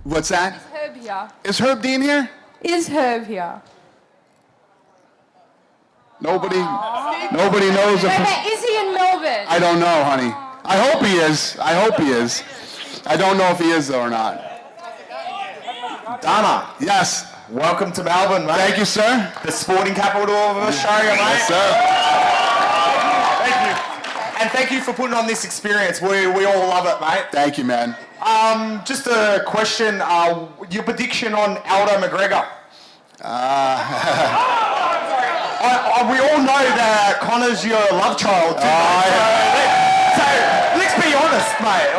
What's that? Is Herb here? Is Herb Dean here? Is Herb here? Nobody knows if Is he in Melbourne? I don't know, honey. I hope he is. I hope he is. I don't know if he is though or not. Dana, Yes. welcome to Melbourne, mate. Thank you, sir. The sporting capital of Australia, mate. Yes, sir. Thank you. And thank you for putting on this experience. We all love it, mate. Thank you, man. Just a question. Your prediction on Aldo McGregor? We all know that Connor's your love child, too. So let's be honest, mate.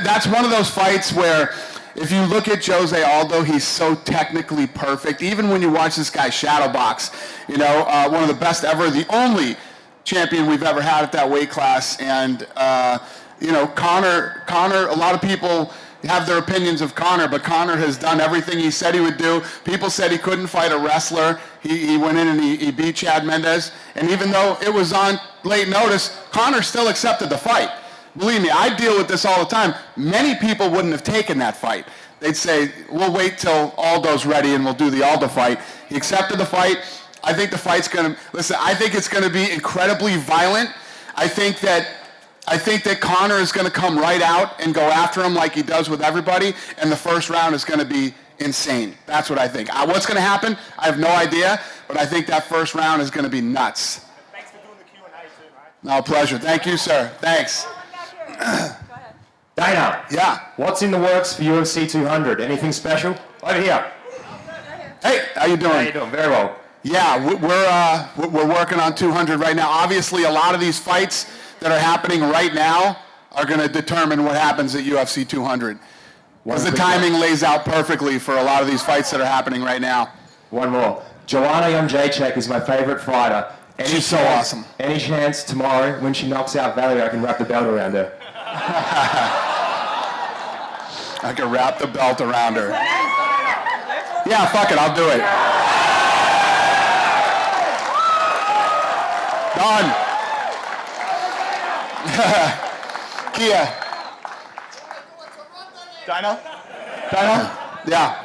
That's one of those fights where if you look at Jose Aldo, he's so technically perfect. Even when you watch this guy shadow box, one of the best ever, the only champion we've ever had at that weight class. And, Conor, a lot of people have their opinions of Conor, but Conor has done everything he said he would do. People said he couldn't fight a wrestler. He went in and he beat Chad Mendes. And even though it was on late notice, Conor still accepted the fight. Believe me, I deal with this all the time. Many people wouldn't have taken that fight. They'd say, we'll wait till Aldo's ready and we'll do the Aldo fight. He accepted the fight. I think the fight's going to, I think it's going to be incredibly violent. I think that Conor is going to come right out and go after him like he does with everybody, and the first round is going to be insane. That's what I think. What's going to happen? I have no idea, but I think that first round is going to be nuts. Thanks for doing the Q&A too, mate. No, pleasure. Thank you, sir. Thanks. Dana. Yeah. What's in the works for UFC 200? Anything special? Over here. Hey, how you doing? How you doing? Very well. Yeah, we're working on 200 right now. Obviously, a lot of these fights that are happening right now are going to determine what happens at UFC 200. Because the timing lays out perfectly for a lot of these fights that are happening right now. One more. Joanna Jędrzejczyk is my favorite fighter. She's so awesome. Any chance tomorrow when she knocks out Valerie, I can wrap the belt around her? I can wrap the belt around her. Yeah, fuck it, I'll do it. Done. Kia. Dana? Yeah.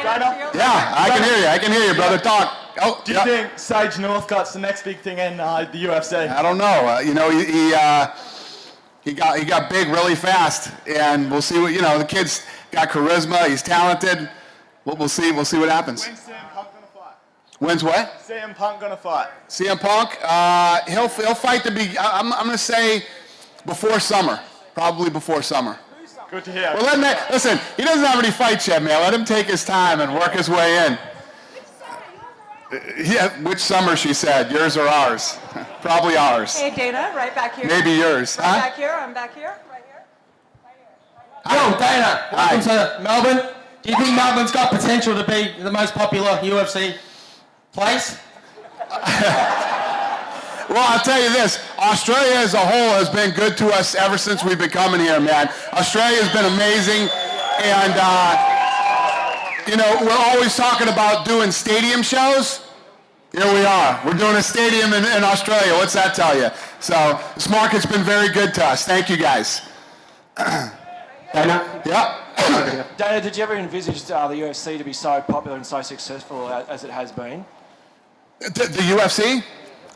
Dana? Yeah, I can hear you, brother. Talk. Oh, Do you think Sage Northcott's the next big thing in the UFC? I don't know. He got big really fast, and we'll see what the kid's got charisma. He's talented. We'll see what happens. When's CM Punk gonna fight? When's what? CM Punk gonna fight? CM Punk. He'll fight I'm gonna say before summer. Probably before summer. Good to hear. Well, listen. He doesn't have any fights yet, man. Let him take his time and work his way in. Yeah, which summer, she said. Yours or ours? Probably ours. Hey, Dana, right back here. Maybe yours. Right back here, I'm back here, right here. Yo, Dana, welcome to Melbourne. Do you think Melbourne's got potential to be the most popular UFC place? Well, I'll tell you this. Australia as a whole has been good to us ever since we've been coming here, man. Australia's been amazing. And, we're always talking about doing stadium shows. Here we are. We're doing a stadium in Australia. What's that tell you? So this market's been very good to us. Thank you, guys. Dana? Yeah. Dana, did you ever envisage the UFC to be so popular and so successful as it has been? The UFC?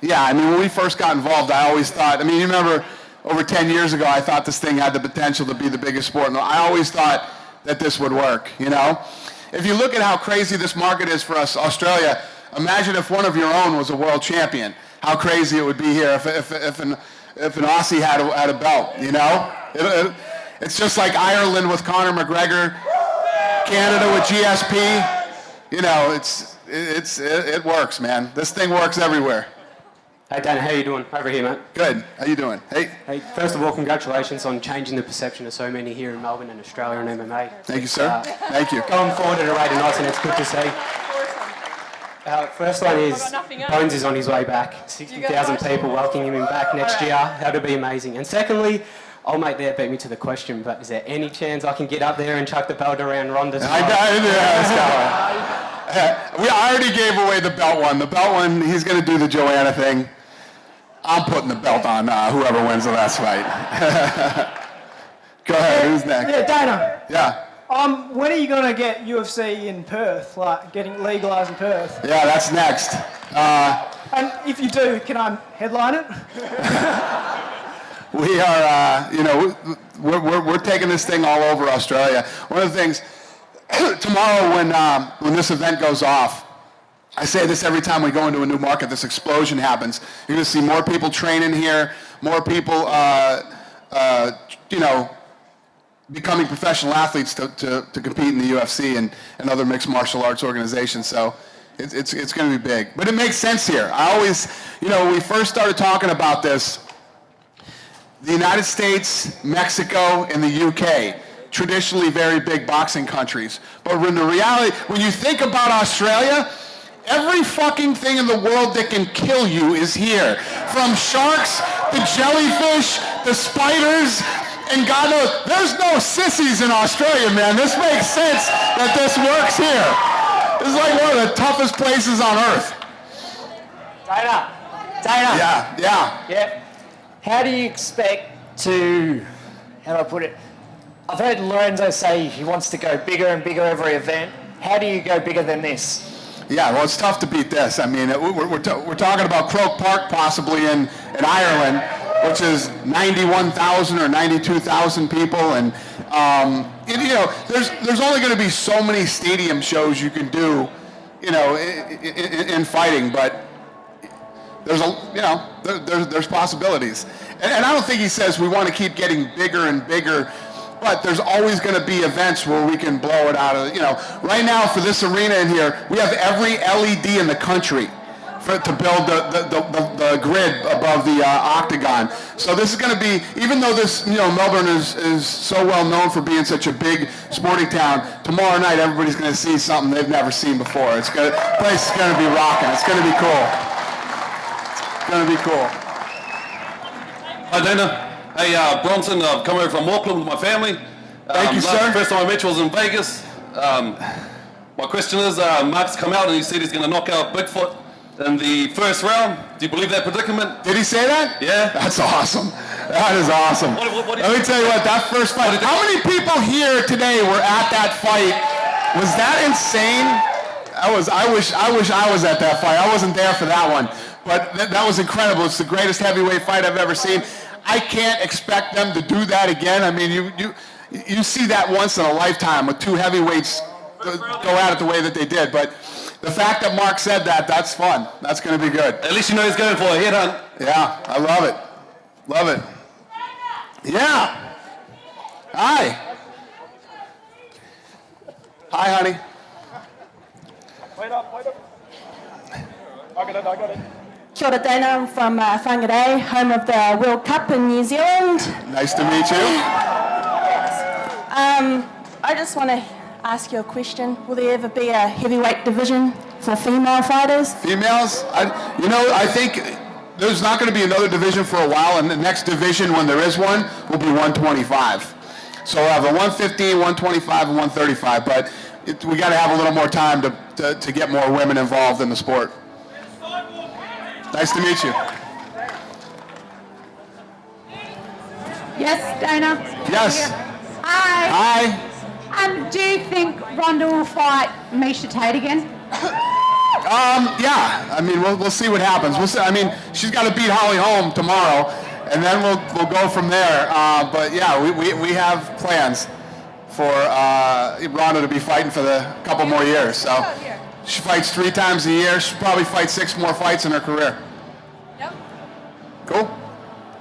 Yeah, when we first got involved, I always thought, you remember over 10 years ago, I thought this thing had the potential to be the biggest sport. And I always thought that this would work, If you look at how crazy this market is for us, Australia, imagine if one of your own was a world champion. How crazy it would be here if an Aussie had a belt, It's just like Ireland with Conor McGregor, Canada with GSP. It works, man. This thing works everywhere. Hey Dana, how you doing? Over here, mate. Good. How you doing? Hey. Hey, first of all, congratulations on changing the perception of so many here in Melbourne and Australia and MMA. Thank you, sir. Thank you. Going forward at a rate of knots, and it's good to see. First one is Bones is on his way back. 60,000 people welcoming him back next year. That'll be amazing. And secondly, old mate there beat me to the question, but is there any chance I can get up there and chuck the belt around Ronda's I already gave away the belt one. The belt one, he's going to do the Joanna thing. I'm putting the belt on whoever wins the last fight. Go ahead, who's next? Yeah, Dana. Yeah. When are you going to get UFC in Perth, like getting legalised in Perth? Yeah, that's next. And if you do, can I headline it? We are, we're taking this thing all over Australia. One of the things, tomorrow when this event goes off, I say this every time we go into a new market, this explosion happens. You're going to see more people training here, more people, becoming professional athletes to compete in the UFC and other mixed martial arts organizations. So it's going to be big. But it makes sense here. I always, when we first started talking about this, the United States, Mexico, and the UK, traditionally very big boxing countries. But when the reality, when you think about Australia, every fucking thing in the world that can kill you is here. From sharks, to jellyfish, to spiders, and God knows, there's no sissies in Australia, man. This makes sense that this works here. This is like one of the toughest places on earth. Dana. Yeah. How do you expect to, how do I put it? I've heard Lorenzo say he wants to go bigger and bigger every event. How do you go bigger than this? Yeah, well, it's tough to beat this. I mean, we're talking about Croke Park possibly in Ireland, which is 91,000 or 92,000 people, and there's only going to be so many stadium shows you can do, in fighting, but there's possibilities, and I don't think he says we want to keep getting bigger and bigger. But there's always going to be events where we can blow it out of, right now for this arena in here, we have every LED in the country to build the grid above the octagon. So this is going to be, even though this, Melbourne is so well known for being such a big sporting town, tomorrow night everybody's going to see something they've never seen before. The place is going to be rocking. It's going to be cool. It's going to be cool. Hi, Dana. Hey, Bronson, I've come over from Auckland with my family. Thank you, sir. First time I met you was in Vegas. My question is, Mark's come out and he said he's going to knock out Bigfoot in the first round. Do you believe that predicament? Did he say that? Yeah. That's awesome. That is awesome. Let me tell you what, that first fight, how many people here today were at that fight? Was that insane? I wish I was at that fight. I wasn't there for that one. But that was incredible. It's the greatest heavyweight fight I've ever seen. I can't expect them to do that again. I mean, you see that once in a lifetime with two heavyweights go at it the way that they did. But the fact that Mark said that, that's fun. That's going to be good. At least you know he's going for a head hunt. Yeah, I love it. Love it. Yeah. Hi. Hi, honey. Wait up. I got it. Kia ora, Dana. I'm from Whangarei, home of the World Cup in New Zealand. Nice to meet you. I just want to ask you a question. Will there ever be a heavyweight division for female fighters? Females? I think there's not going to be another division for a while, and the next division, when there is one, will be 125. So we'll have a 115, 125, and 135, but we got to have a little more time to get more women involved in the sport. Nice to meet you. Yes, Dana. Yes. Hi. Hi. Do you think Ronda will fight Miesha Tate again? Yeah. I mean, we'll see what happens. We'll see. I mean, she's got to beat Holly Holm tomorrow, and then we'll go from there. But yeah, we have plans for Ronda to be fighting for a couple more years. So she fights 3 times a year. She'll probably fight 6 more fights in her career. Yep. Cool.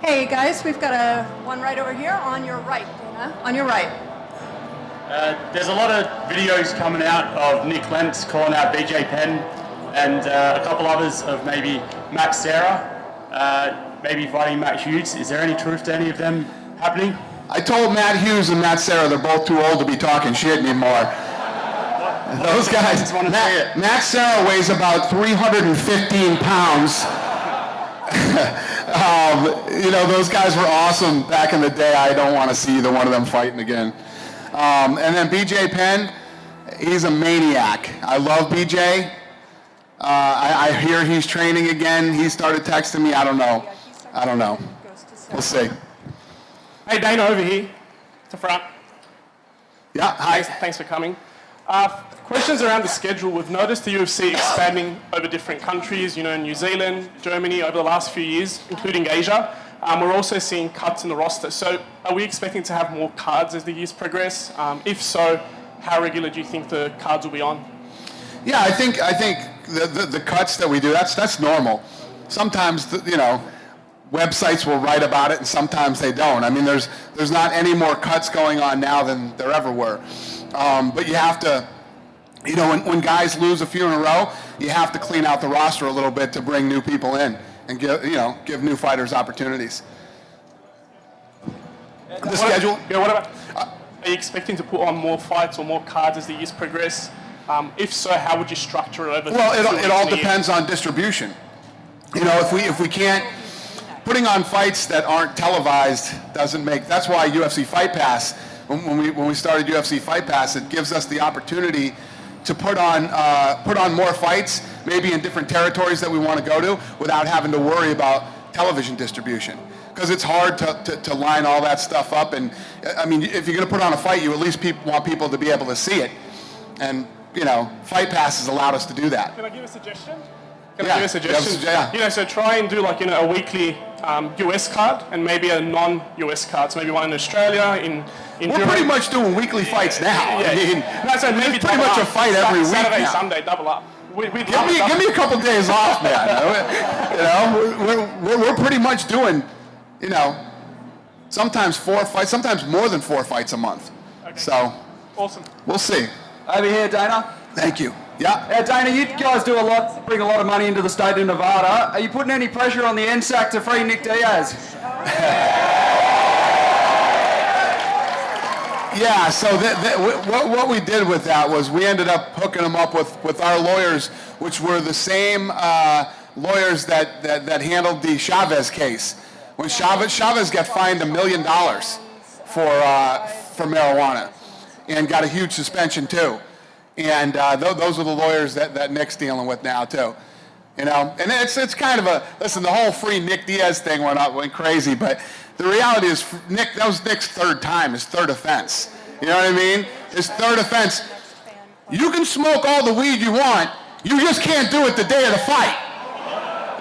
Hey guys, we've got one right over here on your right, Dana. On your right. There's a lot of videos coming out of Nick Lentz calling out BJ Penn and a couple others of maybe Matt Serra, maybe fighting Matt Hughes. Is there any truth to any of them happening? I told Matt Hughes and Matt Serra they're both too old to be talking shit anymore. Those guys, Matt Serra weighs about 315 pounds. Those guys were awesome back in the day. I don't want to see either one of them fighting again. And then BJ Penn, he's a maniac. I love BJ. I hear he's training again. He started texting me. I don't know. I don't know. We'll see. Hey, Dana, over here to front. Yeah, hi. Thanks for coming. Questions around the schedule. We've noticed the UFC expanding over different countries, New Zealand, Germany, over the last few years, including Asia. We're also seeing cuts in the roster. So are we expecting to have more cards as the years progress? If so, how regular do you think the cards will be on? Yeah, I think the cuts that we do, that's normal. Sometimes, websites will write about it and sometimes they don't. I mean, there's not any more cuts going on now than there ever were. But you have to, when guys lose a few in a row, you have to clean out the roster a little bit to bring new people in and give new fighters opportunities. The schedule? Yeah, what about, are you expecting to put on more fights or more cards as the years progress? If so, how would you structure it over? Well, it all depends on distribution. If we can't, putting on fights that aren't televised doesn't make. That's why UFC Fight Pass. When we started UFC Fight Pass, it gives us the opportunity to put on more fights, maybe in different territories that we want to go to, without having to worry about television distribution. Because it's hard to line all that stuff up. And I mean, if you're going to put on a fight, you at least want people to be able to see it. And Fight Pass has allowed us to do that. Can I give a suggestion? Can I give a suggestion? Yeah. So try and do a weekly US card and maybe a non-US card. So maybe one in Australia, in We're pretty much doing weekly fights now. Yeah. I mean, no, so maybe it's pretty much a fight every week Saturday, now. Sunday, double up. Give me a couple days off, man. We're pretty much doing, sometimes 4 fights, sometimes more than 4 fights a month. Okay. So, awesome. We'll see. Over here, Dana. Thank you. Yeah. Dana, you guys do bring a lot of money into the state of Nevada. Are you putting any pressure on the NSAC to free Nick Diaz? Yeah, so what we did with that was we ended up hooking them up with our lawyers, which were the same lawyers that handled the Chavez case. When Chavez got fined $1 million for marijuana and got a huge suspension too. And those are the lawyers that Nick's dealing with now too. And it's kind of listen, the whole free Nick Diaz thing went crazy, but the reality is that was Nick's third time, his third offense. You know what I mean? His third offense. You can smoke all the weed you want, you just can't do it the day of the fight.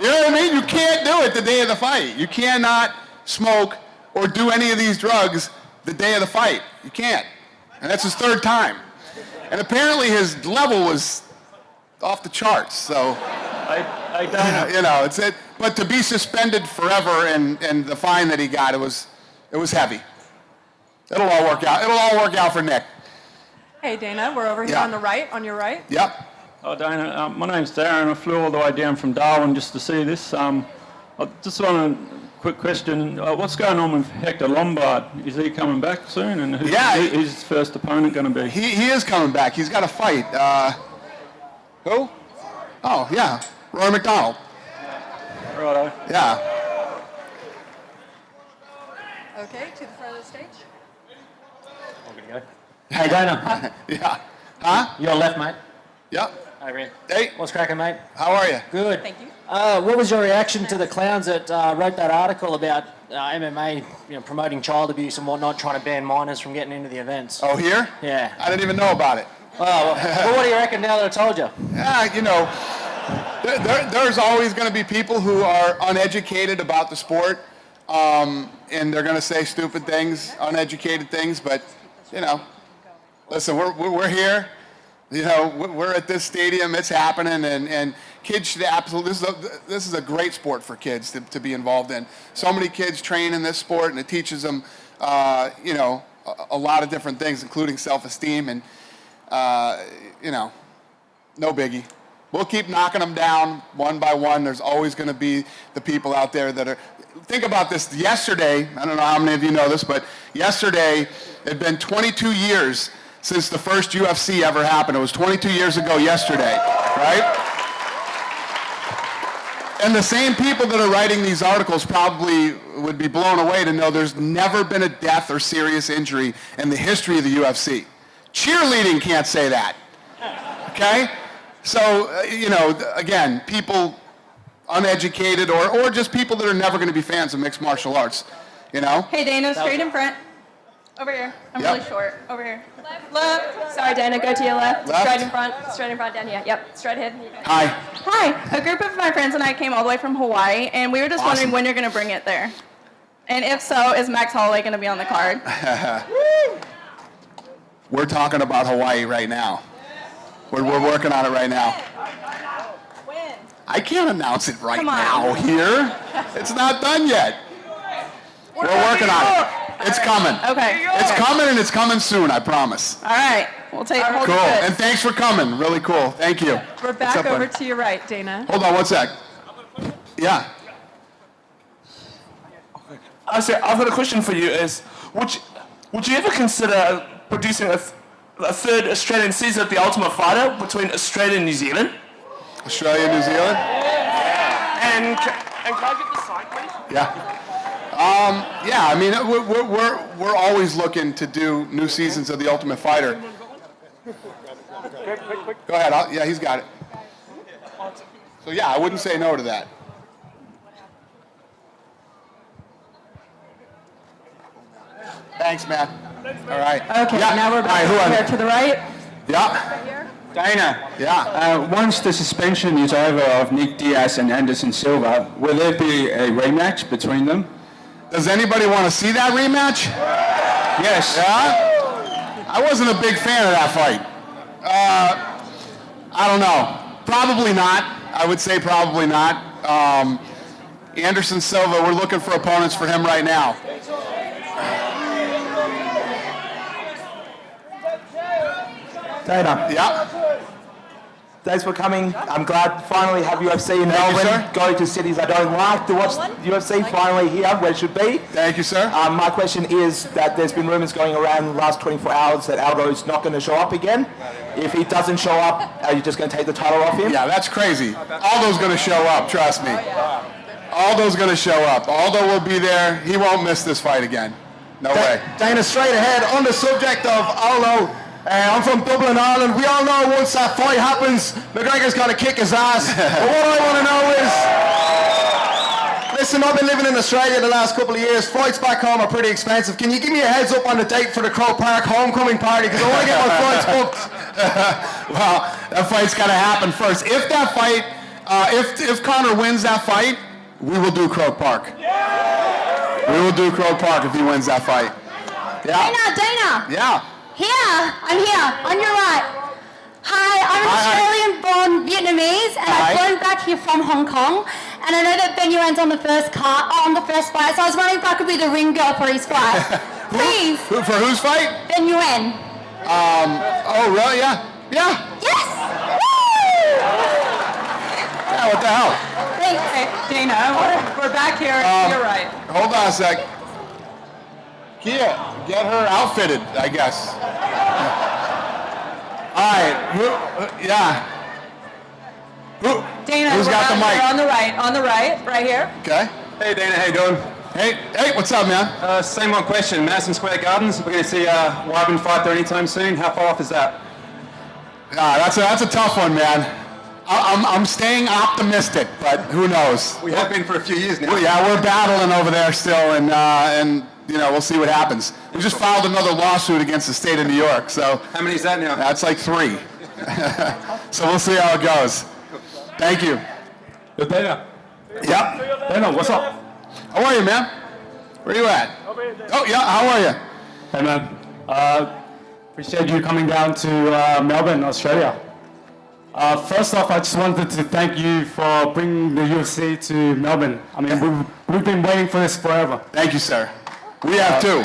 You know what I mean? You can't do it the day of the fight. You cannot smoke or do any of these drugs the day of the fight. You can't. And that's his third time. And apparently his level was off the charts, so... I don't. But to be suspended forever and the fine that he got, it was heavy. It'll all work out. It'll all work out for Nick. Hey, Dana, we're over here on the right, on your right. Yep. Oh, Dana, my name's Darren. I flew all the way down from Darwin just to see this. I just want a quick question. What's going on with Hector Lombard? Is he coming back soon? And who's his first opponent going to be? He is coming back. He's got a fight. Who? Oh, yeah. Roy McDonald. Righto. Yeah. Okay, to the front of the stage. Hey, Dana. Yeah. Huh? You're left, mate. Yep. Hey, Red. Hey. What's cracking, mate? How are you? Good. Thank you. What was your reaction to the clowns that wrote that article about MMA, promoting child abuse and whatnot, trying to ban minors from getting into the events? Oh, here? Yeah. I didn't even know about it. Oh, well, what do you reckon now that I told you? There's always going to be people who are uneducated about the sport, and they're going to say stupid things, uneducated things, but, listen, we're here. We're at this stadium. It's happening, and kids should absolutely. This is a great sport for kids to be involved in. So many kids train in this sport, and it teaches them, a lot of different things, including self-esteem, and no biggie. We'll keep knocking them down one by one. There's always going to be the people out there that are. Think about this. Yesterday, I don't know how many of you know this, but yesterday it had been 22 years since the first UFC ever happened. It was 22 years ago yesterday, right? And the same people that are writing these articles probably would be blown away to know there's never been a death or serious injury in the history of the UFC. Cheerleading can't say that, okay? So, again, people uneducated or just people that are never going to be fans of mixed martial arts, you know? Hey, Dana, straight in front. Over here. I'm Yep. really short. Over here. Left. Sorry, Dana, go to your left. Left. Straight in front, down here. Yep, straight ahead. Hi. Hi. A group of my friends and I came all the way from Hawaii, and we were just wondering when you're going to bring it there. And if so, is Max Holloway going to be on the card? We're talking about Hawaii right now. We're working on it right now. When? I can't announce it right Come on. now here. It's not done yet. We're working on it. It's coming. Okay. It's coming, and it's coming soon, I promise. All right. We'll take hold Cool. of it. And thanks for coming. Really cool. Thank you. We're What's back up, over bud? to your right, Dana. Hold on one sec. Yeah. I've got a question for you. Would you ever consider producing a third Australian season of The Ultimate Fighter between Australia and New Zealand? Australia and New Zealand? And can I get the sign, please? Yeah. Yeah, I mean, we're always looking to do new seasons of The Ultimate Fighter. Go ahead. Yeah, he's got it. So yeah, I wouldn't say no to that. Thanks, man. All right. Okay, Yeah. now we're All right, back here to the right. Yeah. Dana, Yeah. once the suspension is over of Nick Diaz and Anderson Silva, will there be a rematch between them? Does anybody want to see that rematch? Yes. Yeah? I wasn't a big fan of that fight. I don't know. Probably not. I would say probably not. Anderson Silva, we're looking for opponents for him right now. Dana. Yeah. Thanks for coming. I'm glad to finally have UFC in Thank you, Melbourne. sir. Go to cities I don't like to watch UFC finally here where it should be. Thank you, sir. My question is that there's been rumors going around in the last 24 hours that Aldo's not going to show up again. If he doesn't show up, are you just going to take the title off him? Yeah, that's crazy. Aldo's going to show up, trust me. Aldo's going to show up. Aldo will be there. He won't miss this fight again. No way. Dana, straight ahead, on the subject of Aldo, I'm from Dublin, Ireland. We all know once that fight happens, McGregor's going to kick his ass. But what I want to know is, listen, I've been living in Australia the last couple of years. Flights back home are pretty expensive. Can you give me a heads up on the date for the Croke Park homecoming party? Because I want to get my flights booked. Well, that fight's got to happen first. If that fight, if Conor wins that fight, we will do Croke Park. We will do Croke Park if he wins that fight. Yeah. Dana. Yeah. I'm here, on your right. Hi, I'm an Australian-born Vietnamese, and I've flown back here from Hong Kong. And I know that Ben Yuan's on the first fight, so I was wondering if I could be the ring girl for his fight. Please. For whose fight? Ben Yuan. Oh, really? Yeah. Yeah. Yes. Yeah, what the hell? Thanks, Dana. We're back here to your right. Hold on a sec. Kia, get her outfitted, I guess. All right. Dana, Who's we're got the out here mic? on the right, right here. Okay. Hey Dana, how you doing? Hey, what's up, man? Same one question. Madison Square Gardens. We're going to see Wyman fight there anytime soon. How far off is that? That's a tough one, man. I'm staying optimistic, but who knows? We have been for a few years now. Yeah, we're battling over there still, and you know, we'll see what happens. We just filed another lawsuit against the state of New York, so. How many is that now? That's like 3. So we'll see how it goes. Thank you. Yo, Dana. Yep. Dana, what's up? How are you, man? Where you at? Oh, yeah, how are you? Hey, man. Appreciate you coming down to Melbourne, Australia. First off, I just wanted to thank you for bringing the UFC to Melbourne. I mean, we've been waiting for this forever. Thank you, sir. We have too.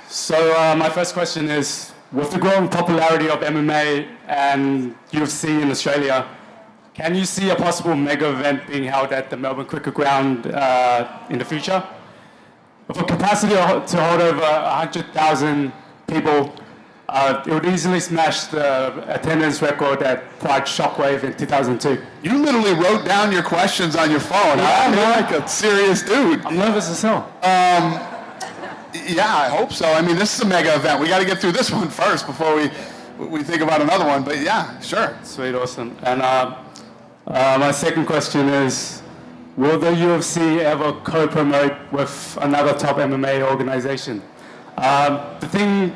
So my first question is, with the growing popularity of MMA and UFC in Australia, can you see a possible mega event being held at the Melbourne Cricket Ground in the future? With a capacity to hold over 100,000 people, it would easily smash the attendance record that Pride Shockwave in 2002. You literally wrote down your questions on your phone. Yeah, You're like a serious dude. I'm nervous as hell. Yeah, I hope so. I mean, this is a mega event. We got to get through this one first before we think about another one. But yeah, sure. Sweet, awesome. And My second question is, will the UFC ever co-promote with another top MMA organization? The thing,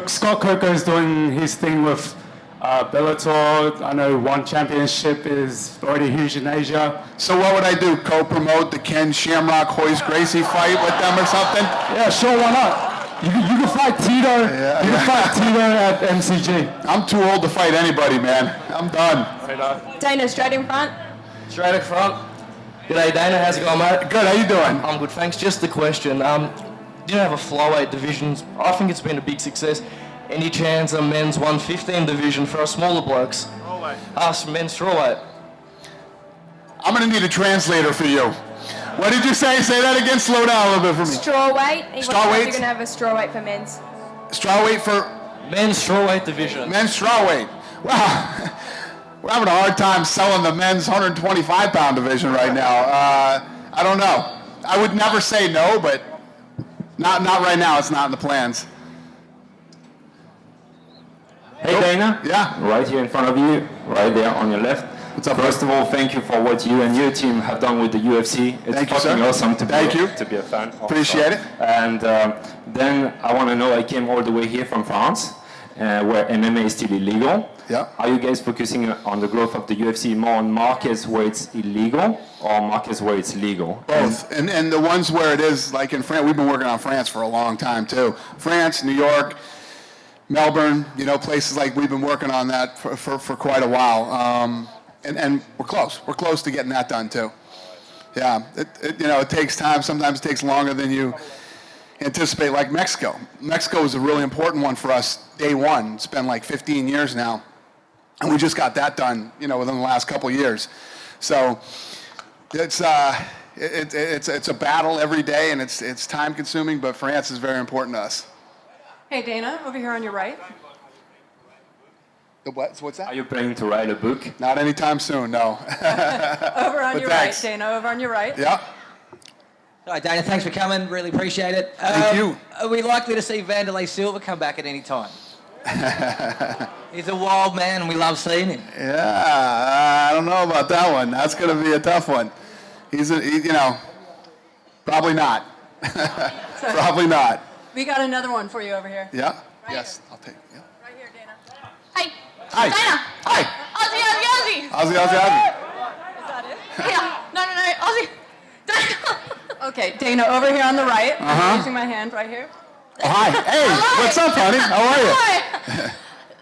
Scott Coco is doing his thing with Bellator. I know one championship is already huge in Asia. So what would I do? Co-promote the Ken Shamrock Hoist Gracie fight with them or something? Yeah, sure, why not? You can fight Tito. You can fight Tito at MCG. I'm too old to fight anybody, man. I'm done. Dana, straight in front. Straight in front. G'day Dana, how's it going, mate? Good, how you doing? I'm good, thanks. Just the question. You don't have a flyweight division. I think it's been a big success. Any chance a men's 115 division for our smaller blokes? Us men's strawweight. I'm going to need a translator for you. What did you say? Say that again. Slow down a little bit for me. Strawweight. Strawweight? You're going to have a strawweight for men's. Strawweight for? Men's strawweight division. Men's strawweight. Wow. We're having a hard time selling the men's 125-pound division right now. I don't know. I would never say no, but not right now. It's not in the plans. Hey Dana. Yeah. Right here in front of you, right there on your left. What's up? First of all, thank you for what you and your team have done with the UFC. It's Thank you, fucking sir. awesome to be a fan. Appreciate it. And then I want to know, I came all the way here from France, where MMA is still illegal. Yeah. Are you guys focusing on the growth of the UFC more on markets where it's illegal or markets where it's legal? Both. And the ones where it is, like in France, we've been working on France for a long time too. France, New York, Melbourne, places like we've been working on that for quite a while. And we're close. We're close to getting that done too. Yeah, it takes time. Sometimes it takes longer than you anticipate, like Mexico. Mexico was a really important one for us day one. It's been like 15 years now. And we just got that done, within the last couple of years. So it's a battle every day, and it's time consuming, but France is very important to us. Hey, Dana, over here on your right. What's that? Are you planning to write a book? Not anytime soon, no. Over on your right, Dana, over on your right. Yeah. Hi, Dana, thanks for coming. Really appreciate it. Thank you. Are we likely to see Vanderlei Silva come back at any time? He's a wild man, and we love seeing him. Yeah, I don't know about that one. That's going to be a tough one. Probably not. Probably not. We got another one for you over here. Yeah? Right Yes, here. I'll take it. Yeah. Right here, Dana. Hey. Hi. Dana. Hi. Ozzy. Is that it? Yeah. No, Ozzy. Okay, Dana, over here on the right. Uh-huh. I'm using my hand right here. Oh, hi. Hey, what's up, honey? How are you?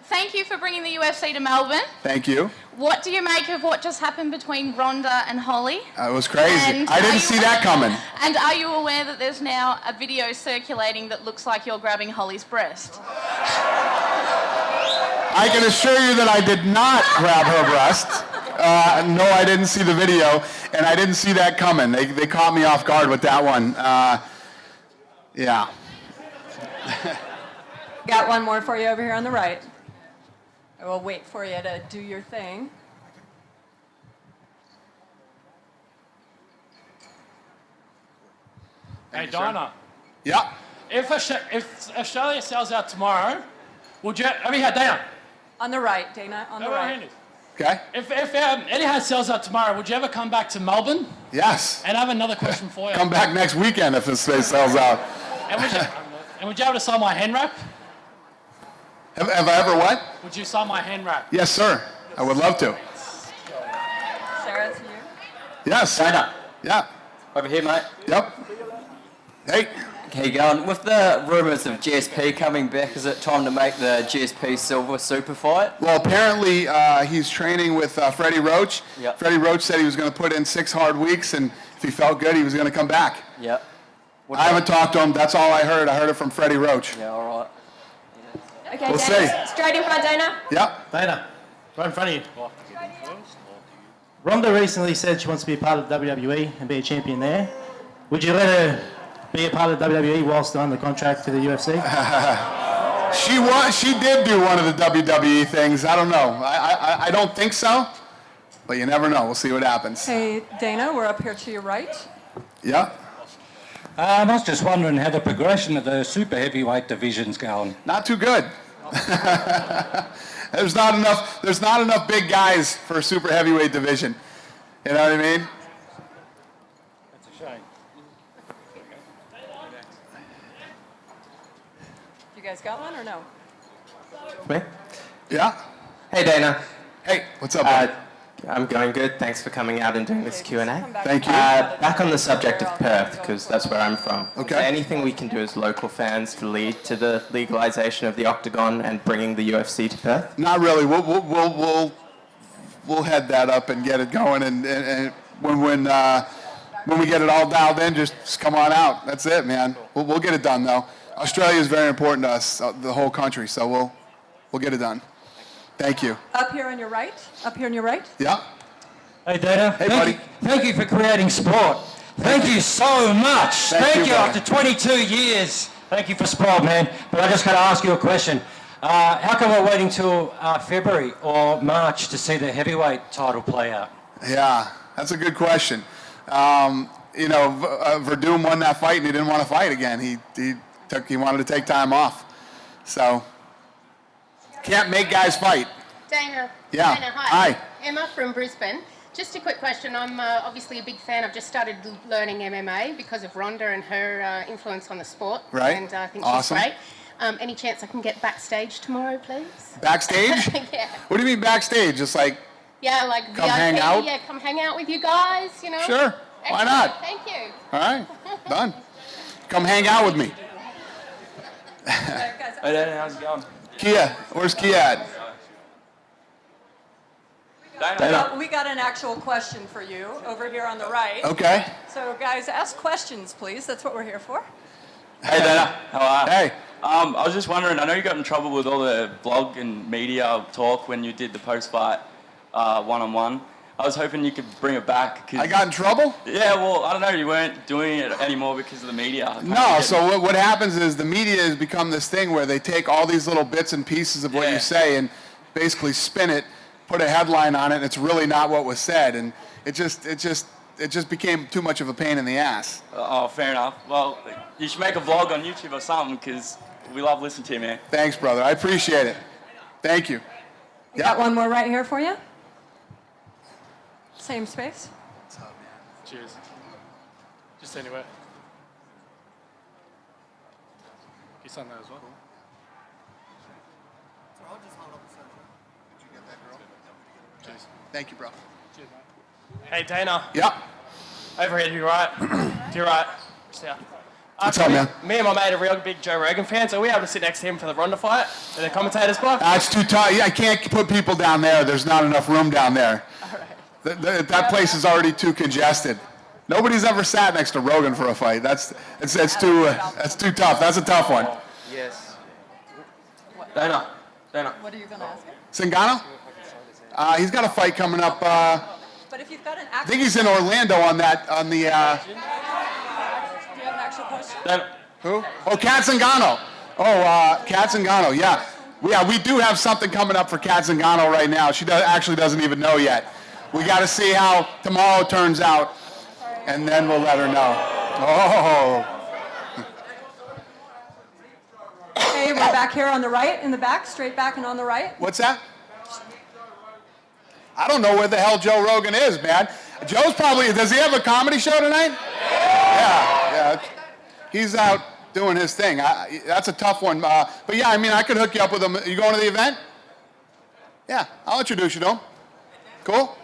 Thank you for bringing the UFC to Melbourne. Thank you. What do you make of what just happened between Ronda and Holly? It was crazy. And I didn't see that coming. And are you aware that there's now a video circulating that looks like you're grabbing Holly's breast? I can assure you that I did not grab her breast. No, I didn't see the video, and I didn't see that coming. They caught me off guard with that one. Yeah. Got one more for you over here on the right. I will wait for you to do your thing. Hey, Dana. Yeah. If Australia sells out tomorrow, would you? I mean, Dana. On the right, Dana, on the right. Okay. If Etihad sells out tomorrow, would you ever come back to Melbourne? Yes. And I have another question for you. Come back next weekend if this space sells out. And would you able to sign my hand wrap? Have I ever what? Would you sign my hand wrap? Yes, sir. I would love to. Sarah, to you. Yes. Dana. Yeah. Over here, mate. Yep. Hey. How you going? With the rumours of GSP coming back, is it time to make the GSP Silver super fight? Well, apparently he's training with Freddie Roach. Yep. Freddie Roach said he was going to put in 6 hard weeks, and if he felt good, he was going to come back. Yep. I haven't talked to him. That's all I heard. I heard it from Freddie Roach. Yeah, all right. Okay, We'll Dana, see. straight in front, Dana. Yep. Dana, right in front of you. Ronda recently said she wants to be a part of WWE and be a champion there. Would you let her be a part of WWE whilst under contract to the UFC? She did do one of the WWE things. I don't know. I don't think so, but you never know. We'll see what happens. Hey, Dana, we're up here to your right. Yeah. I was just wondering how the progression of the super heavyweight division's going. Not too good. There's not enough big guys for a super heavyweight division. You know what I mean? That's a shame. You guys got one or no? Me? Yeah. Hey, Dana. Hey, what's up, bud? I'm going good. Thanks for coming out and doing this Q&A. Thank you. Back on the subject of Perth, because that's where I'm from. Okay. Is there anything we can do as local fans to lead to the legalization of the Octagon and bringing the UFC to Perth? Not really. We'll head that up and get it going, and when we get it all dialed in, just come on out. That's it, man. We'll get it done though. Australia is very important to us, the whole country. So we'll get it done. Thank you. Up here on your right. Up here on your right. Yeah. Hey, Dana. Hey, buddy. Thank you for creating sport. Thank you so much. Thank you. buddy. After 22 years, thank you for sport, man. But I just got to ask you a question. How come we're waiting till February or March to see the heavyweight title play out? Yeah, that's a good question. Verdum won that fight and he didn't want to fight again. He wanted to take time off. So can't make guys fight. Dana. Yeah. Dana, hi. Hi. Emma from Brisbane. Just a quick question. I'm obviously a big fan. I've just started learning MMA because of Rhonda and her influence on the sport. Right. And I think Awesome. she's great. Any chance I can get backstage tomorrow, please? Backstage? Yeah. What do you mean backstage? Just like Yeah, like Come VIP. hang out? Yeah, come hang out with you guys, you know? Sure. Why Excellent. not? Thank you. all right, done. Come hang out with me. Hey, Dana, how's it going? Kia, where's Kia at? We got an actual question for you over here on the right. Okay. So guys, ask questions, please. That's what we're here for. Hey, Dana. How are you? Hey. I was just wondering, I know you got in trouble with all the blog and media talk when you did the post-fight one-on-one. I was hoping you could bring it back. I got in trouble? Yeah, well, I don't know. You weren't doing it anymore because of the media. No, so what happens is the media has become this thing where they take all these little bits and pieces of what you say and basically spin it, put a headline on it, and it's really not what was said. And it just became too much of a pain in the ass. Oh, fair enough. Well, you should make a vlog on YouTube or something because we love listening to you, man. Thanks, brother. I appreciate it. Thank you. We got one more right here for you. Same space. Cheers. Just anywhere. You signed that as well? Cheers. Thank you, bro. Cheers, mate. Hey, Dana. Yep. Over here to your right. To your right. Just here. What's up, man? Me and my mate are real big Joe Rogan fans. Are we able to sit next to him for the Ronda fight in the commentator's box? That's too tight. Yeah, I can't put people down there. There's not enough room down there. That place is already too congested. Nobody's ever sat next to Rogan for a fight. That's too tough. That's a tough one. Yes. Dana. What are you going to ask him? Singano? He's got a fight coming up. But if you've got an I actual... think he's in Orlando on the. Do you have an actual question? Who? Oh, Kat Zingano. Kat Zingano. Yeah, we do have something coming up for Kat Zingano right now. She actually doesn't even know yet. We got to see how tomorrow turns out, and then we'll let her know. Oh. Hey, we're back here on the right, in the back, straight back and on the right. What's that? I don't know where the hell Joe Rogan is, man. Joe's probably, does he have a comedy show tonight? Yeah. He's out doing his thing. That's a tough one. But yeah, I mean, I could hook you up with him. You going to the event? Yeah, I'll introduce you to him. Cool?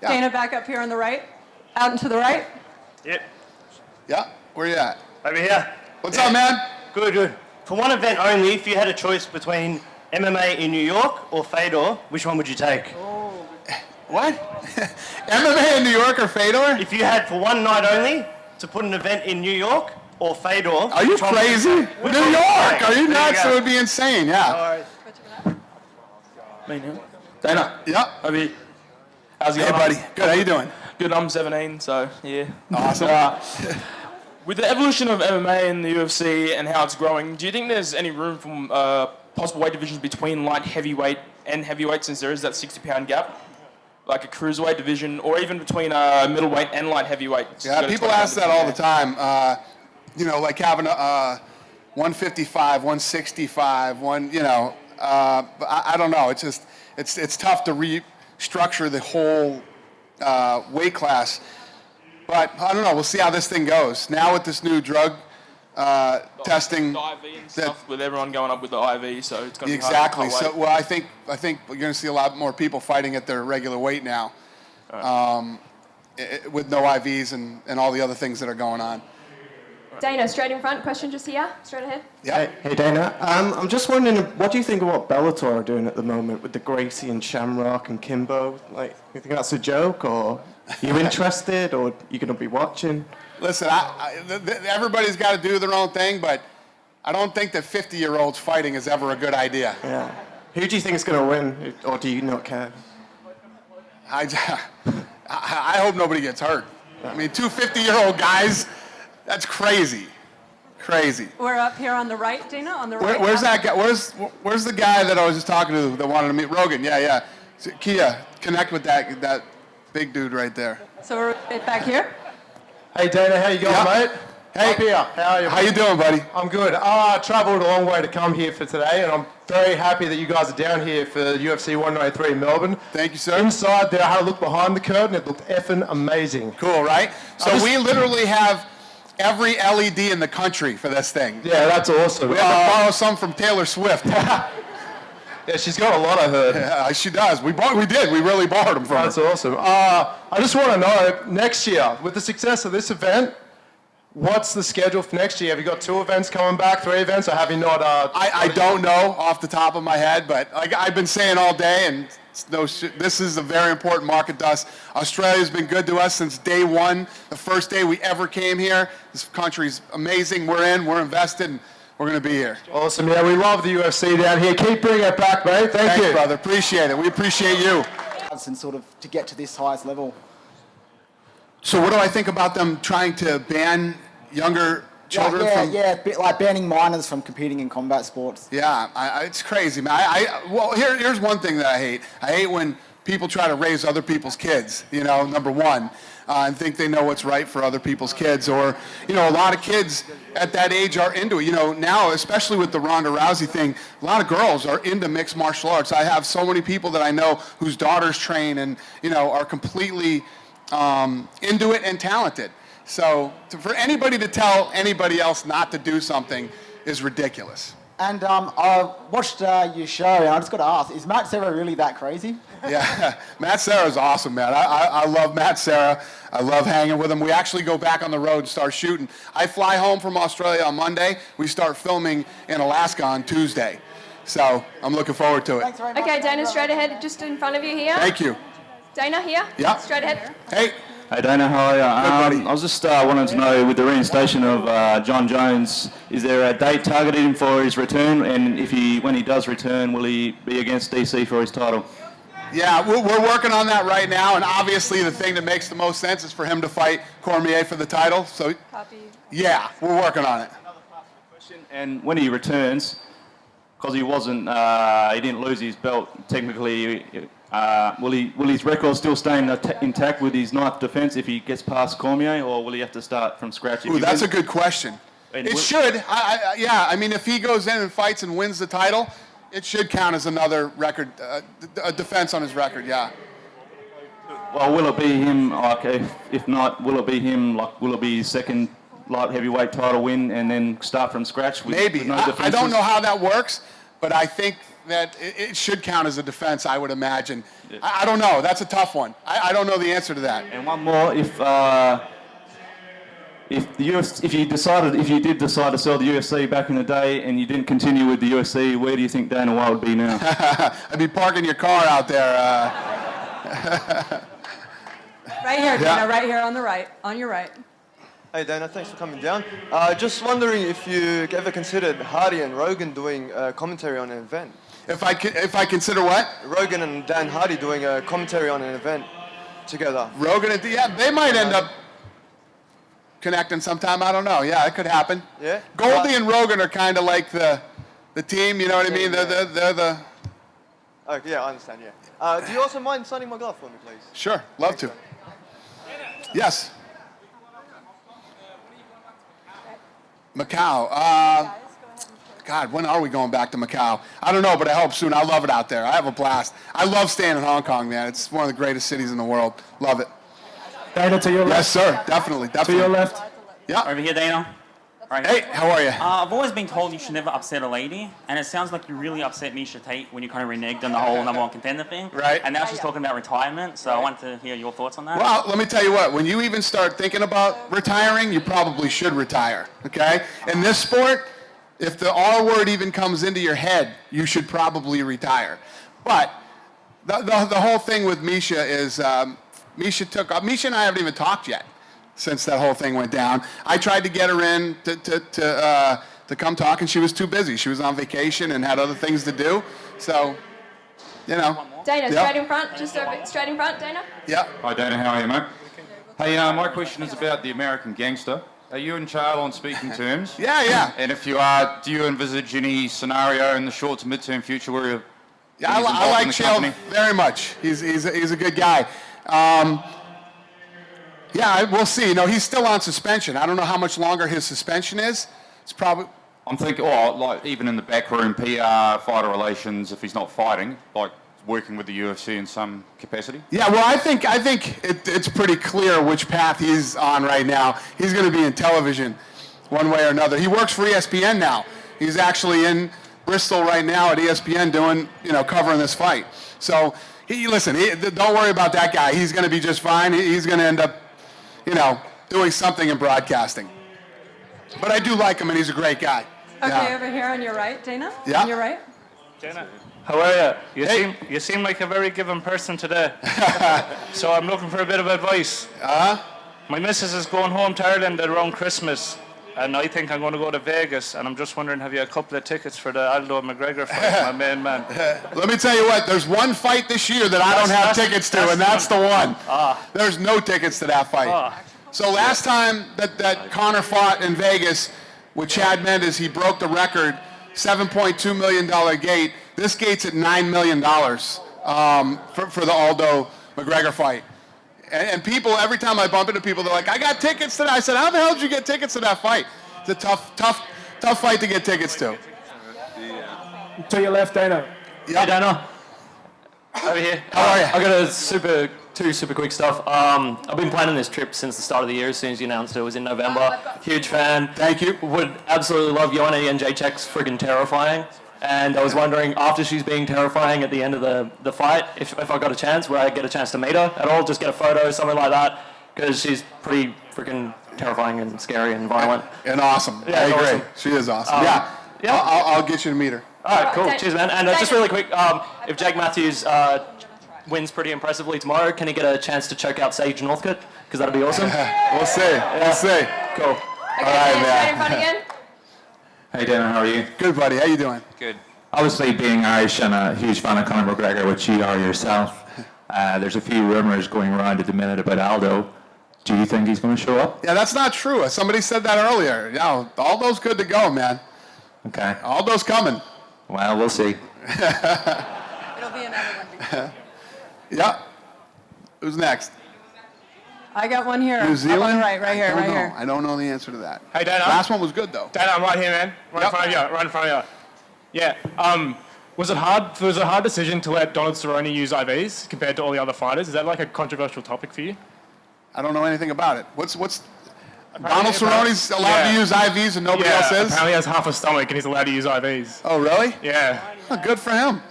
Yeah. Dana, back up here on the right. Out and to the right. Yep. Yeah, where you at? Over here. What's up, man? Good. For one event only, if you had a choice between MMA in New York or Fedor, which one would you take? What? MMA in New York or Fedor? If you had for one night only to put an event in New York or Fedor. Are you crazy? New York? Are you nuts? It would be insane, yeah. Dana. Yep. How's it Hey, going? buddy. Good, how you doing? Good, I'm 17, so yeah. Awesome. With the evolution of MMA and the UFC and how it's growing, do you think there's any room for possible weight divisions between light heavyweight and heavyweight, since there is that 60-pound gap? Like a cruiserweight division, or even between middleweight and light heavyweight? Yeah, people ask that all the time. Like having 155, 165, I don't know. It's just it's tough to restructure the whole weight class. But I don't know. We'll see how this thing goes. Now with this new drug testing, The IV and stuff, with everyone going up with the IV, so it's going to be exactly. hard to cut So, well, I think we're going to see a lot more people fighting at their regular weight now, with no IVs and all the other things that are going on. Dana, straight in front. Question just here. Straight ahead. Yeah. Hey Dana, I'm just wondering, what do you think of what Bellator are doing at the moment with the Gracie and Shamrock and Kimbo? Like, you think that's a joke, or are you interested, or you going to be watching? Listen, everybody's got to do their own thing, but I don't think that 50-year-olds fighting is ever a good idea. Yeah. Who do you think is going to win, or do you not care? I hope nobody gets hurt. I mean, two 50-year-old guys, that's crazy. Crazy. We're up here on the right, Dana, on the right. Where's that guy? Where's the guy that I was just talking to that wanted to meet? Rogan, yeah. So, Kia, connect with that big dude right there. So we're right back here. Hey Dana, how you going, mate? Hey, Up here. How are you? How you doing, buddy? I'm good. I travelled a long way to come here for today, and I'm very happy that you guys are down here for UFC 193 in Melbourne. Thank you, sir. Inside there, I had a look behind the curtain. It looked effing amazing. Cool, right? So we literally have every LED in the country for this thing. Yeah, that's awesome. We had to borrow some from Taylor Swift. Yeah, she's got a lot, I heard. Yeah, she does. We did. We really borrowed them from her. That's awesome. I just want to know, next year, with the success of this event, what's the schedule for next year? Have you got 2 events coming back, 3 events, or have you not? I don't know off the top of my head, but like I've been saying all day, and this is a very important market to us. Australia's been good to us since day one. The first day we ever came here. This country's amazing. We're invested, and we're going to be here. Awesome. Yeah, we love the UFC down here. Keep bringing it back, mate. Thank you. Brother. Appreciate it. We appreciate you. And sort of to get to this highest level. So what do I think about them trying to ban younger children from... Yeah, a bit like banning minors from competing in combat sports. Yeah, it's crazy, man. Well, here's one thing that I hate. I hate when people try to raise other people's kids, number one, and think they know what's right for other people's kids. Or, a lot of kids at that age are into it. Now, especially with the Ronda Rousey thing, a lot of girls are into mixed martial arts. I have so many people that I know whose daughters train and, are completely into it and talented. So for anybody to tell anybody else not to do something is ridiculous. And I watched your show, and I just got to ask, is Matt Serra really that crazy? Yeah, Matt Serra's awesome, man. I love Matt Serra. I love hanging with him. We actually go back on the road and start shooting. I fly home from Australia on Monday. We start filming in Alaska on Tuesday. So I'm looking forward to it. Thanks very much. Okay, Dana, straight ahead, just in front of you here. Thank you. Dana, here. Yeah. Straight ahead. Hey. Hey Dana, how are you? I was just wanting to know, with the reinstation of John Jones, is there a date targeted for his return? And when he does return, will he be against DC for his title? Yeah, we're working on that right now, and obviously the thing that makes the most sense is for him to fight Cormier for the title. So, yeah, we're working on it. And when he returns, because he didn't lose his belt technically. Will his record still stay intact with his 9th defence if he gets past Cormier, or will he have to start from scratch? Ooh, that's a good question. It should. I mean, if he goes in and fights and wins the title, it should count as another record, a defence on his record. Yeah. Well, will it be him? If not, will it be him? Will it be his second light heavyweight title win and then start from scratch? Maybe. No I don't know how that works, but I think that it should count as a defense, I would imagine. Yeah. I don't know. That's a tough one. I don't know the answer to that. And one more, if you did decide to sell the UFC back in the day and you didn't continue with the UFC, where do you think Dana White would be now? I'd be parking your car out there. Right here, Dana. Right here on the right. On your right. Hey Dana, thanks for coming down. Just wondering if you ever considered Hardy and Rogan doing commentary on an event. If I consider what? Rogan and Dan Hardy doing a commentary on an event together. Rogan and they might end up connecting sometime. I don't know. Yeah, it could happen. Yeah. Goldie and Rogan are kind of like the team. You know what I mean? They're the. Okay, yeah, I understand. Yeah. Do you also mind signing my glove for me, please? Sure, love to. Yes. Macau. God, when are we going back to Macau? I don't know, but I hope soon. I love it out there. I have a blast. I love staying in Hong Kong, man. It's one of the greatest cities in the world. Love it. Dana, to your left. Yes, sir. Definitely. To your left. Yeah. Over here, Dana. Right. Hey, how are you? I've always been told you should never upset a lady, and it sounds like you really upset Misha Tate when you kind of reneged on the whole number one contender thing. Right. And now she's talking about retirement, so I wanted to hear your thoughts on that. Well, let me tell you what. When you even start thinking about retiring, you probably should retire, okay? In this sport, if the R word even comes into your head, you should probably retire. But the whole thing with Misha is Misha and I haven't even talked yet since that whole thing went down. I tried to get her in to come talk, and she was too busy. She was on vacation and had other things to do. So, you know. Dana, Yep. straight in front. Just over, straight in front, Dana. Yeah. Hi Dana, how are you, mate? Hey, my question is about the American gangster. Are you and Charles on speaking terms? Yeah. And if you are, do you envisage any scenario in the short to mid-term future where you're Yeah, I like Chael very much. He's a good guy. Yeah, we'll see. No, he's still on suspension. I don't know how much longer his suspension is. It's probably. I'm thinking, like even in the backroom PR, fighter relations, if he's not fighting, like working with the UFC in some capacity. Yeah, well, I think it's pretty clear which path he's on right now. He's going to be in television, one way or another. He works for ESPN now. He's actually in Bristol right now at ESPN doing, covering this fight. So, don't worry about that guy. He's going to be just fine. He's going to end up, doing something in broadcasting. But I do like him, and he's a great guy. Okay, Yeah. over here on your right, Dana. Yeah. On your right. Dana, how are you? You seem like a very given person today. So I'm looking for a bit of advice. My missus is going home to Ireland around Christmas, and I think I'm going to go to Vegas, and I'm just wondering, have you a couple of tickets for the Aldo McGregor fight, my main man? Let me tell you what, there's one fight this year that I don't have tickets to, and that's the one. There's no tickets to that fight. So last time that Conor fought in Vegas with Chad Mendes, he broke the record, $7.2 million gate. This gate's at $9 million for the Aldo McGregor fight. And people, every time I bump into people, they're like, I got tickets to that. I said, how the hell did you get tickets to that fight? It's a tough fight to get tickets to. To your left, Dana. Yeah. Hey, Dana. Over here. How are you? I got two super quick stuff. I've been planning this trip since the start of the year. As soon as you announced it was in November. Huge fan. Thank you. Would absolutely love Ioane and Jacek's friggin' terrifying. And I was wondering, after she's being terrifying at the end of the fight, if I got a chance, would I get a chance to meet her at all? Just get a photo, something like that? Because she's pretty freaking terrifying and scary and violent. And awesome. Yeah, I agree. awesome. She is awesome. Yeah. I'll get you to meet her. All right, cool. Cheers, man. And just really quick, if Jake Matthews wins pretty impressively tomorrow, can he get a chance to choke out Sage Northcutt? Because that'd be awesome. We'll see. We'll see. Cool. All right, man. Straight in front again. Hey Dana, how are you? Good, buddy. How you doing? Good. Obviously, being Irish and a huge fan of Conor McGregor, which you are yourself, there's a few rumours going around at the minute about Aldo. Do you think he's going to show up? Yeah, that's not true. Somebody said that earlier. Yeah, Aldo's good to go, man. Okay. Aldo's coming. Well, we'll see. It'll be another one. Yeah. Who's next? I got one here. New Zealand? Up on the right here, right here. I don't know the answer to that. Hey, Dana. Last one was good, though. Dana, I'm right here, man. Right in front of you. Yeah. Was it a hard decision to let Donald Cerrone use IVs compared to all the other fighters? Is that like a controversial topic for you? I don't know anything about it. What's Donald Cerrone's allowed to use IVs and nobody else is? Apparently he has half a stomach and he's allowed to use IVs. Oh, really? Yeah. Oh, good for him.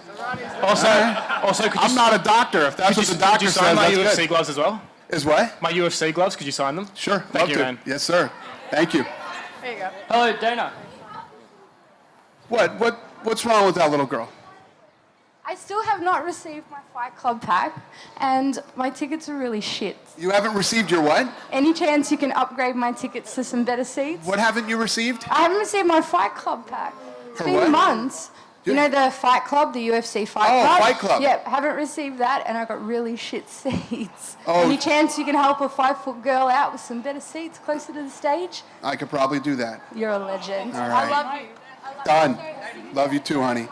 Also, I'm not a doctor. If that's what the doctor says, sign my that's UFC good. gloves as well? Is what? My UFC gloves, could you sign them? Sure. Thank you, to. man. Yes, sir. Thank you. There you go. Hello, Dana. What's wrong with that little girl? I still have not received my Fight Club pack, and my tickets are really shit. You haven't received your what? Any chance you can upgrade my tickets to some better seats? What haven't you received? I haven't received my Fight Club pack. It's For been what? months. You know the Fight Club, the UFC Fight Club? Oh, Fight Club. Yep, haven't received that, and I got really shit seats. Oh. Any chance you can help a 5-foot girl out with some better seats closer to the stage? I could probably do that. You're a legend. All I right. love you. Done. Love you too, honey.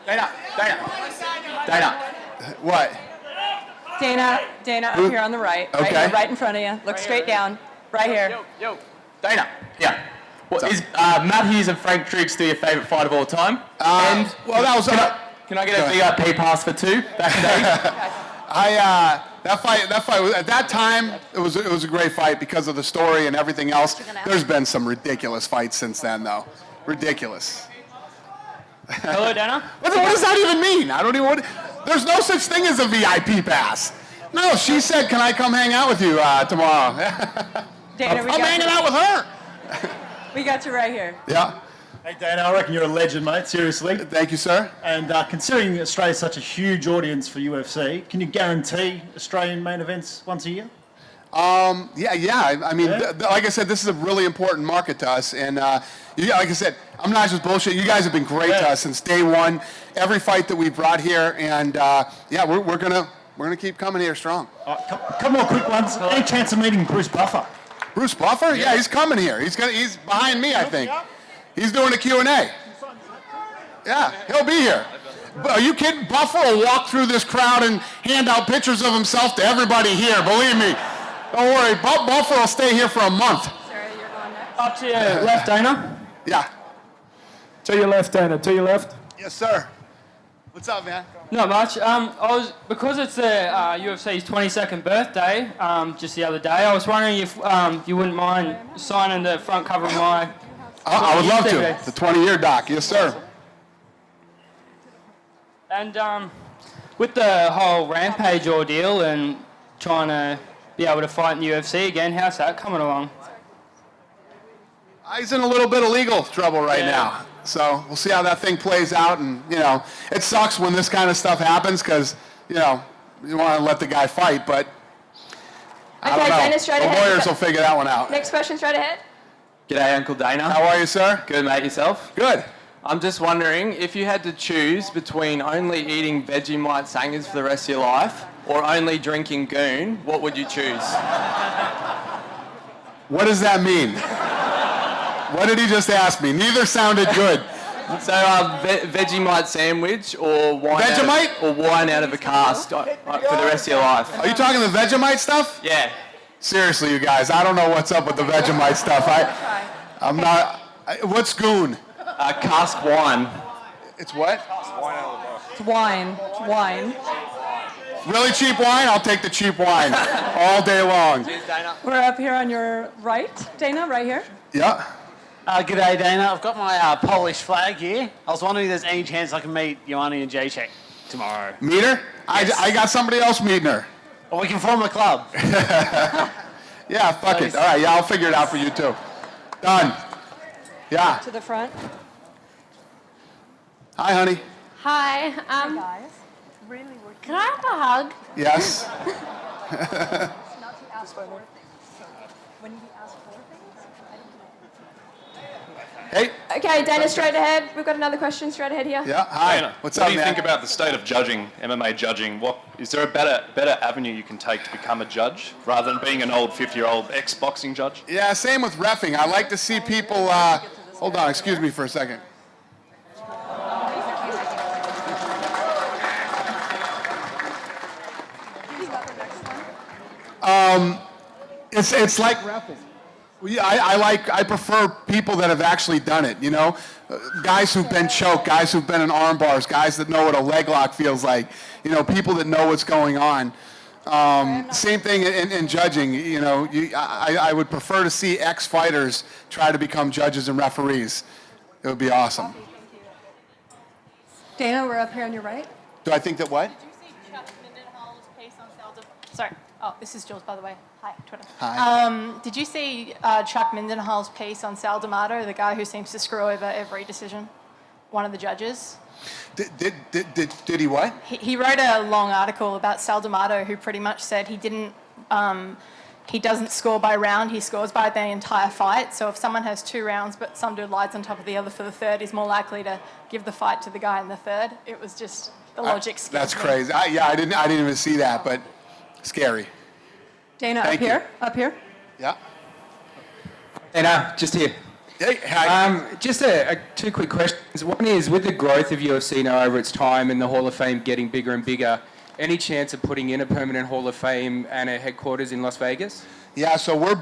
Dana. What? Dana, up here on the right. Right Okay. here, right in front of you. Look straight down. Right here. Yo. Dana. Yeah. Well, is Matt Hughes and Frank Trigg still your favourite fight of all time? And well, that was. Can I get a VIP pass for 2 backstage? That fight was, at that time, it was a great fight because of the story and everything else. There's been some ridiculous fights since then, though. Ridiculous. Hello, Dana. What does that even mean? I don't even. There's no such thing as a VIP pass. No, she said, "Can I come hang out with you tomorrow?" Dana, I'm hanging out with her. We got you right here. Yeah. Hey Dana, I reckon you're a legend, mate. Seriously. Thank you, sir. And considering Australia's such a huge audience for UFC, can you guarantee Australian main events once a year? Yeah. I mean, like I said, this is a really important market to us, and like I said, I'm not just bullshit. You guys have been great to us since day one. Every fight that we brought here, and we're gonna keep coming here strong. Couple more quick ones. Any chance of meeting Bruce Buffer? Bruce Buffer? Yeah, he's coming here. He's behind me, I think. He's doing a Q&A. Yeah, he'll be here. Are you kidding? Buffer will walk through this crowd and hand out pictures of himself to everybody here. Believe me. Don't worry. Buffer will stay here for a month. Up to your left, Dana. Yeah. To your left, Dana. To your left. Yes, sir. What's up, man? Not much. Because it's the UFC's 22nd birthday, just the other day. I was wondering if you wouldn't mind signing the front cover of my. I would love to. It's a 20-year doc. Yes, sir. And with the whole Rampage ordeal and trying to be able to fight in the UFC again, how's that coming along? He's in a little bit of legal trouble right now. So we'll see how that thing plays out. And, it sucks when this kind of stuff happens because, you want to let the guy fight. But I don't know. Dana, straight the ahead. lawyers will figure that one out. Next question, straight ahead. G'day, Uncle Dana. How are you, sir? Good, mate. Yourself? Good. I'm just wondering, if you had to choose between only eating Vegemite sangers for the rest of your life or only drinking goon, what would you choose? What does that mean? What did he just ask me? Neither sounded good. So, Vegemite sandwich or wine out of a cask for the rest of your life. Are you talking the Vegemite stuff? Yeah. Seriously, you guys, I don't know what's up with the Vegemite stuff. I'm not. What's goon? Cask wine. It's what? It's wine. Wine. Really cheap wine? I'll take the cheap wine all day long. Cheers, Dana. We're up here on your right, Dana, right here. Yeah. G'day, Dana. I've got my Polish flag here. I was wondering if there's any chance I can meet Ioane and Jacek tomorrow. Meet her? Yes. I got somebody else meeting her. Or we can form a club. Yeah, fuck it. All right, I'll figure it out for you too. Done. Yeah. To the front. Hi, honey. Hi. Guys. Can I have a hug? Yes. Hey. Okay, Dana, straight ahead. We've got another question straight ahead here. Yeah. Hi. Dana, What's what up, do you man? think about the state of judging, MMA judging? Is there a better avenue you can take to become a judge rather than being an old 50-year-old ex-boxing judge? Yeah, same with reffing. I like to see people. Hold on, excuse me for a second. It's like reffing. I prefer people that have actually done it, guys who've been choked, guys who've been in arm bars, guys that know what a leg lock feels like, people that know what's going on. Same thing in judging, I would prefer to see ex-fighters try to become judges and referees. It would be awesome. Dana, we're up here on your right. Do I think that what? Sorry. Oh, this is Jules, by the way. Hi, Twitter. Hi. Did you see Chuck Mindenhall's piece on Sal D'Amato, the guy who seems to screw over every decision? One of the judges. Did he what? He wrote a long article about Sal D'Amato, who pretty much said he doesn't score by round, he scores by the entire fight. So if someone has 2 rounds, but some dude lies on top of the other for the third, he's more likely to give the fight to the guy in the third. It was just the logic. That's crazy. I didn't even see that, but scary. Dana, Thank you. up here. Yeah. Dana, just here. Hey, hi. Just 2 quick questions. One is, with the growth of UFC now over its time and the Hall of Fame getting bigger and bigger, any chance of putting in a permanent Hall of Fame and a headquarters in Las Vegas? Yeah, so we're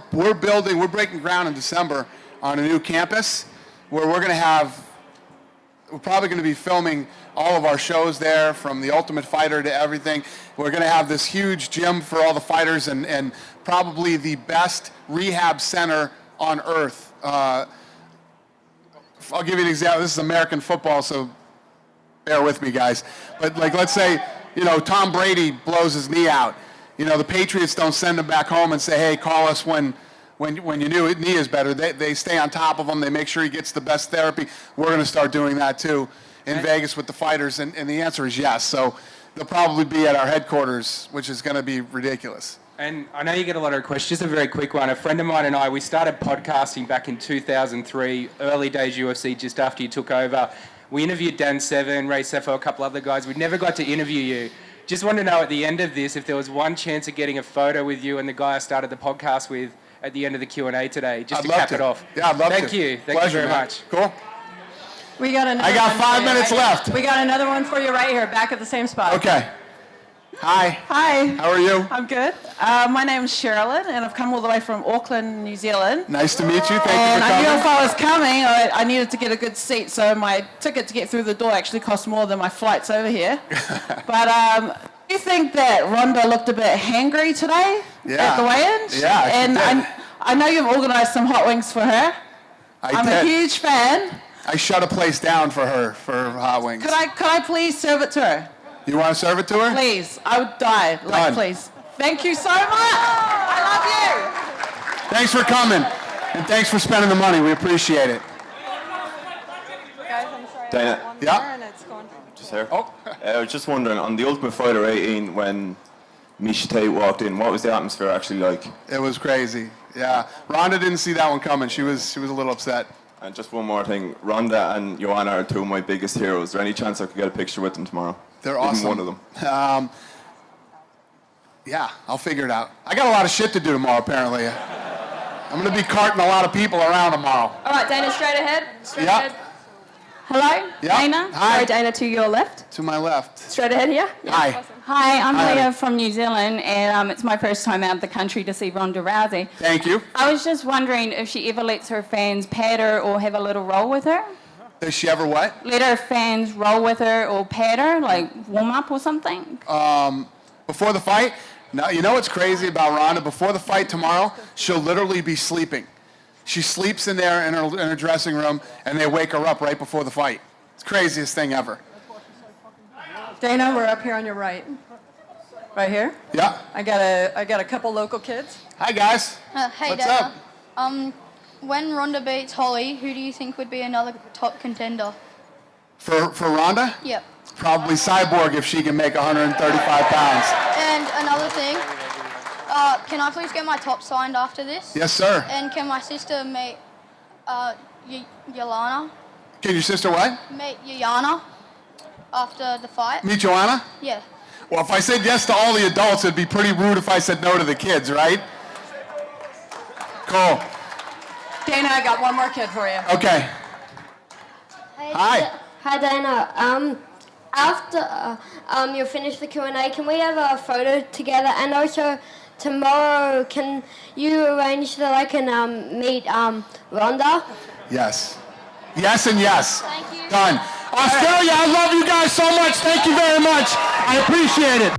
breaking ground in December on a new campus where we're probably going to be filming all of our shows there, from The Ultimate Fighter to everything. We're going to have this huge gym for all the fighters and probably the best rehab center on earth. I'll give you an example. This is American football, so bear with me, guys. But like, let's say, Tom Brady blows his knee out. The Patriots don't send him back home and say, hey, call us when your knee is better. They stay on top of him. They make sure he gets the best therapy. We're going to start doing that too in Vegas with the fighters, and the answer is yes. So they'll probably be at our headquarters, which is going to be ridiculous. And I know you get a lot of questions. Just a very quick one. A friend of mine and I, we started podcasting back in 2003, early days UFC, just after you took over. We interviewed Dan Seven, Ray Sefo, a couple other guys. We never got to interview you. Just want to know at the end of this if there was one chance of getting a photo with you and the guy I started the podcast with at the end of the Q&A today, just to cap it off. Yeah, I'd love to. Thank you. Thank Pleasure, you very man. much. Cool. We got another I got one 5 for you minutes right left. here. We got another one for you right here, back at the same spot. Okay. Hi. Hi. How are you? I'm good. My name's Sherilyn, and I've come all the way from Auckland, New Zealand. Nice to meet you. Thank And you for I knew coming. if I was coming, I needed to get a good seat, so my ticket to get through the door actually cost more than my flights over here. But do you think that Rhonda looked a bit hangry today at the weigh-in? Yeah, she And did. I know you've organised some hot wings for her. I'm a did. huge fan. I shut a place down for her for hot wings. Could I please serve it to her? You want to serve it to her? Please. I would die. Done. Please. Thank you so much. I love you. Thanks for coming, and thanks for spending the money. We appreciate it. Dana. Yeah. Just here. Oh. I was just wondering, on The Ultimate Fighter 18, when Miesha Tate walked in, what was the atmosphere actually like? It was crazy. Yeah. Rhonda didn't see that one coming. She was a little upset. And just one more thing, Rhonda and Joanna are two of my biggest heroes. Is there any chance I could get a picture with them tomorrow? They're Even awesome. one of them. Yeah, I'll figure it out. I got a lot of shit to do tomorrow, apparently. I'm going to be carting a lot of people around tomorrow. All right, Dana, straight ahead. Straight Yeah. ahead. Hello, Yeah. Dana. Hi. Sorry, Dana, to your left. To my left. Straight ahead here. Hi. Hi, I'm Hi. Leah from New Zealand, and it's my first time out of the country to see Ronda Rousey. Thank you. I was just wondering if she ever lets her fans pat her or have a little roll with her. Does she ever what? Let her fans roll with her or pat her, like warm up or something. Before the fight? No, you know what's crazy about Rhonda? Before the fight tomorrow, she'll literally be sleeping. She sleeps in there in her dressing room, and they wake her up right before the fight. It's the craziest thing ever. Dana, we're up here on your right. Right here. Yeah. I got a couple local kids. Hi, guys. Hey, What's Dana. up? When Ronda beats Holly, who do you think would be another top contender? For Rhonda? Yep. Probably Cyborg if she can make 135 pounds. And another thing, can I please get my top signed after this? Yes, sir. And can my sister meet Yolana? Can your sister what? Meet Yana after the fight? Meet Joanna? Yeah. Well, if I said yes to all the adults, it'd be pretty rude if I said no to the kids, right? Cool. Dana, I got one more kid for you. Okay. Hi. Hi, Dana. After you finish the Q&A, can we have a photo together? And also, tomorrow, can you arrange that I can meet Rhonda? Yes. Yes and yes. Thank you. Done. Australia, I love you guys so much. Thank you very much. I appreciate it.